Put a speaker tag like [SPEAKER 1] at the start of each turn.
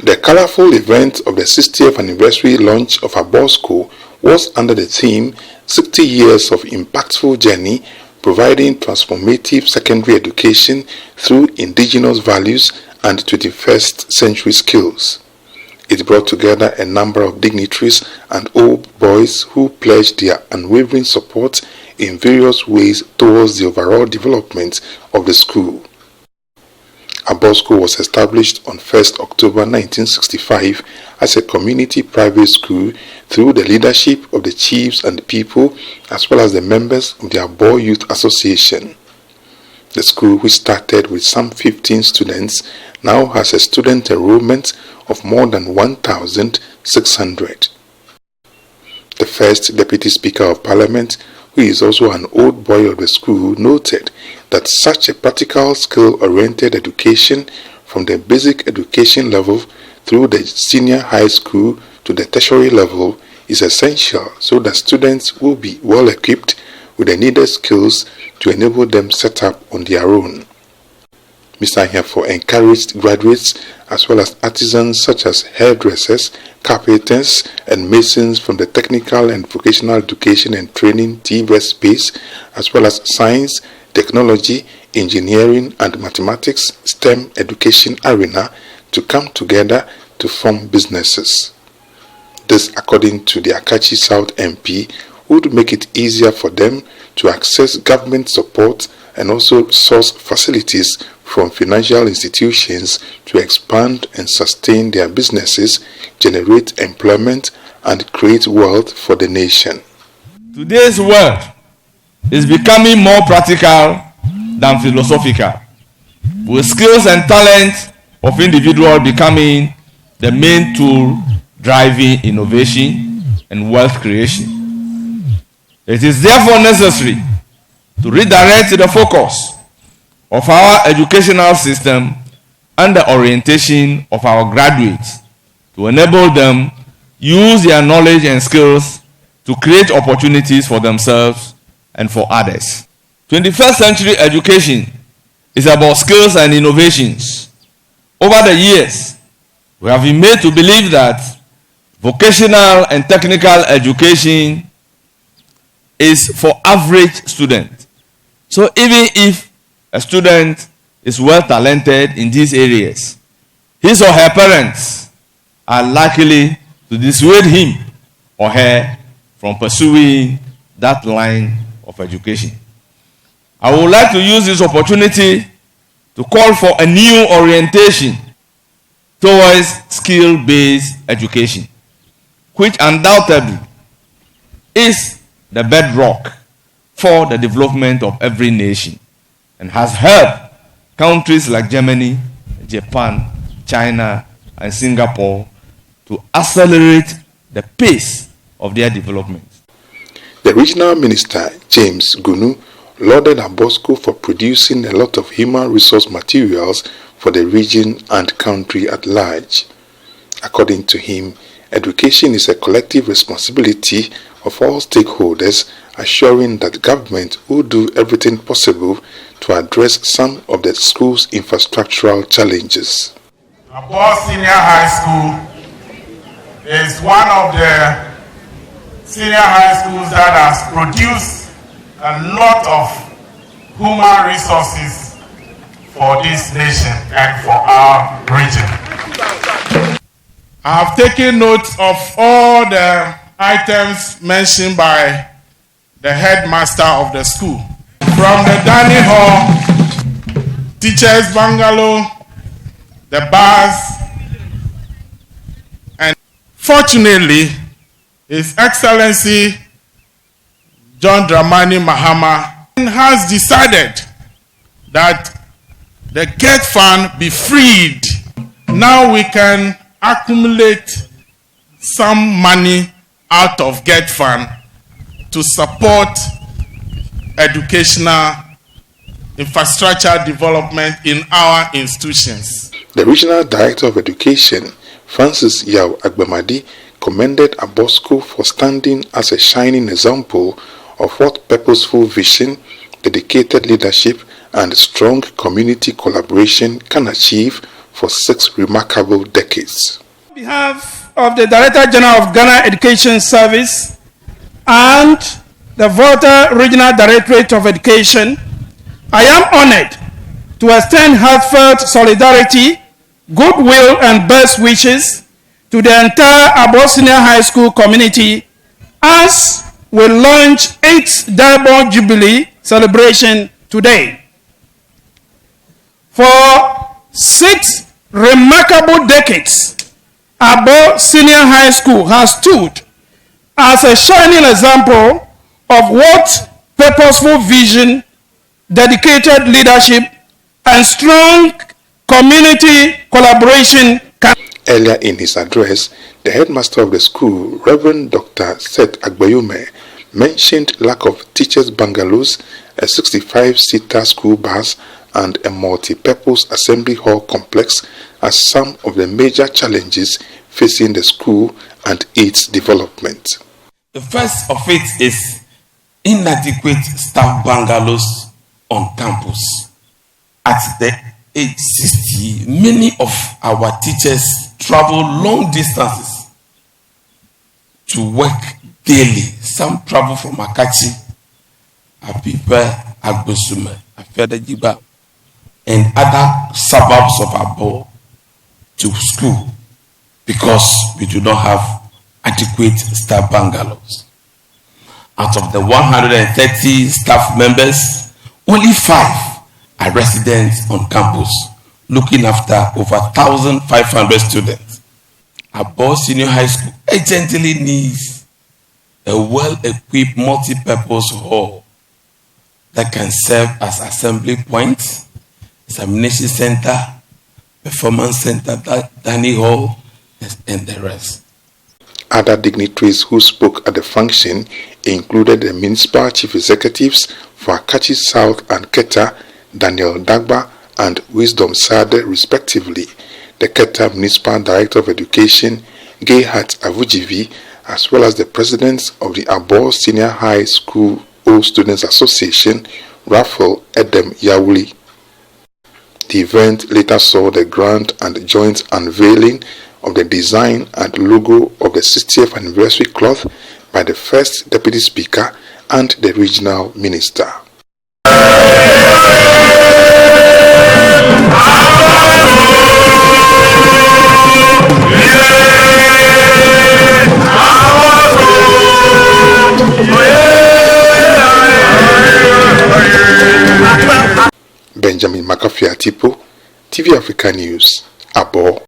[SPEAKER 1] The colorful event of the 60th anniversary launch of ABORSCO was under the theme 60 Years of Impactful Journey, providing transformative secondary education through indigenous values and 21st century skills. It brought together a number of dignitaries and old boys who pledged their unwavering support in various ways towards the overall development of the school. ABORSCO was established on 1st October 1965 as a community private school through the leadership of the chiefs and people as well as the members of the Abor Youth Association. The school, which started with some 15 students, now has a student enrollment of more than 1,600. The first Deputy Speaker of Parliament, who is also an old boy of the school, noted that such a practical skill-oriented education from the basic education level through the senior high school to the tertiary level is essential so that students will be well equipped with the needed skills to enable them set up on their own. Mr. Ahiafor encouraged graduates as well as artisans such as hairdressers, carpenters, and masons from the technical and vocational education and training TVET space, as well as science, technology, engineering, and mathematics STEM education arena to come together to form businesses. This, according to the Akatsi South MP, would make it easier for them to access government support and also source facilities from financial institutions to expand and sustain their businesses, generate employment, and create wealth for the nation.
[SPEAKER 2] Today's world is becoming more practical than philosophical, with skills and talents of individuals becoming the main tool driving innovation and wealth creation. It is therefore necessary to redirect the focus of our educational system and the orientation of our graduates to enable them use their knowledge and skills to create opportunities for themselves and for others. 21st century education is about skills and innovations. Over the years, we have been made to believe that vocational and technical education is for average students. So even if a student is well talented in these areas, his or her parents are likely to dissuade him or her from pursuing that line of education. I would like to use this opportunity to call for a new orientation towards skill-based education, which undoubtedly is the bedrock for the development of every nation and has helped countries like Germany, Japan, China, and Singapore to accelerate the pace of their development.
[SPEAKER 1] The regional minister, James Gunu, lauded ABORSCO for producing a lot of human resource materials for the region and country at large. According to him, education is a collective responsibility of all stakeholders, assuring that government will do everything possible to address some of the school's infrastructural challenges.
[SPEAKER 3] Abor Senior High School is one of the senior high schools that has produced a lot of human resources for this nation and for our region. I have taken note of all the items mentioned by the headmaster of the school. From the dining hall, teachers' bungalow, the bars, and fortunately, His Excellency John Dramani Mahama has decided that the GET fund be freed. Now we can accumulate some money out of GET fund to support educational infrastructure development in our institutions.
[SPEAKER 1] The Regional Director of Education, Francis Yao Agbamadi, commended ABORSCO for standing as a shining example of what purposeful vision, dedicated leadership, and strong community collaboration can achieve for 6 remarkable decades.
[SPEAKER 4] On behalf of the Director General of Ghana Education Service and the Volta Regional Directorate of Education, I am honored to extend heartfelt solidarity, goodwill, and best wishes to the entire Abor Senior High School community as we launch 8th Diamond Jubilee celebration today. For 6 remarkable decades, Abor Senior High School has stood as a shining example of what purposeful vision, dedicated leadership, and strong community collaboration can.
[SPEAKER 1] Earlier in his address, the headmaster of the school, Reverend Dr. Seth Agbayume, mentioned lack of teachers' bungalows, a 65-seater school bus, and a multi-purpose assembly hall complex as some of the major challenges facing the school and its development.
[SPEAKER 5] The first of it is inadequate staff bungalows on campus. At the age 60, many of our teachers travel long distances to work daily. Some travel from Akatsi, Attipoe, Ahiafor, and other suburbs of Abor to school because we do not have adequate staff bungalows. Out of the 130 staff members, only 5 are residents on campus, looking after over 1,500 students. Abor Senior High School urgently needs a well-equipped multi-purpose hall that can serve as assembly points, examination center, performance center, dining hall, and the rest.
[SPEAKER 1] Other dignitaries who spoke at the function included the municipal chief executives for Akatsi South and Keta, Daniel Dagba and Wisdom Sade respectively, the Keta Municipal Director of Education, Gayhat Avujivi, as well as the presidents of the Abor Senior High School Old Students Association, Raphael Edem Yawuli. The event later saw the grand and joint unveiling of the design and logo of the 60th anniversary cloth by the first Deputy Speaker and the Regional Minister. Benjamin Makafui Attipoe, TV Africa News, Abor.